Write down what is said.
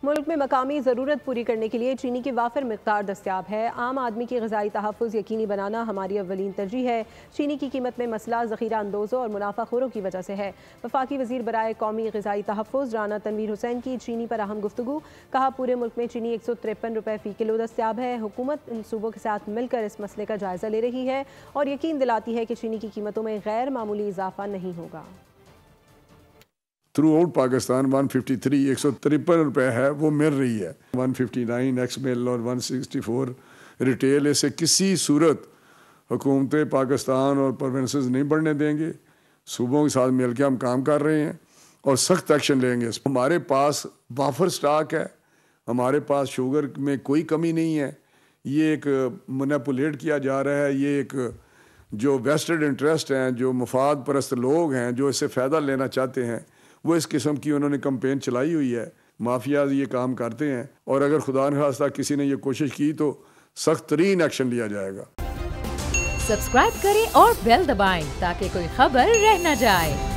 मुल्क में मकामी ज़रूरत पूरी करने के लिए चीनी की वाफिर मिक़दार दस्तियाब है। आम आदमी की ग़िज़ाई तहफ़्फ़ुज़ यकीनी बनाना हमारी अव्वलीन तरजीह है। चीनी की कीमत में मसला ज़ख़ीरा अंदोज़ों और मुनाफाखोरों की वजह से है। वफ़ाकी वज़ीर बराए कौमी ग़िज़ाई तहफ़्फ़ुज़ राना तनवीर हुसैन की चीनी पर अहम गुफ्तगू। कहा, पूरे मुल्क में चीनी 153 रुपये फ़ी किलो दस्तियाब है। हुकूमत इन सूबों के साथ मिलकर इस मसले का जायज़ा ले रही है और यकीन दिलाती है कि चीनी की कीमतों में गैर मामूली इजाफा नहीं होगा। थ्रू आउट पाकिस्तान 153 153 रुपये है वो मिल रही है। 159 एक्स मिल और 164 रिटेल, इसे किसी सूरत हुकूमत पाकिस्तान और प्रोविंसेस नहीं बढ़ने देंगे। सूबों के साथ मिल के हम काम कर रहे हैं और सख्त एक्शन लेंगे। हमारे पास वाफर स्टॉक है, हमारे पास शुगर में कोई कमी नहीं है। ये एक मैनिपुलेट किया जा रहा है, ये एक जो वेस्टेड इंटरेस्ट हैं, जो मुफाद परस्त लोग हैं, जो इससे फ़ायदा लेना चाहते हैं, वो इस किस्म की उन्होंने कैंपेन चलाई हुई है। माफियाज ये काम करते हैं और अगर खुदा न खास्ता किसी ने ये कोशिश की तो सख्त तरीन एक्शन लिया जाएगा। सब्सक्राइब करें और बेल दबाएं ताकि कोई खबर रह न जाए।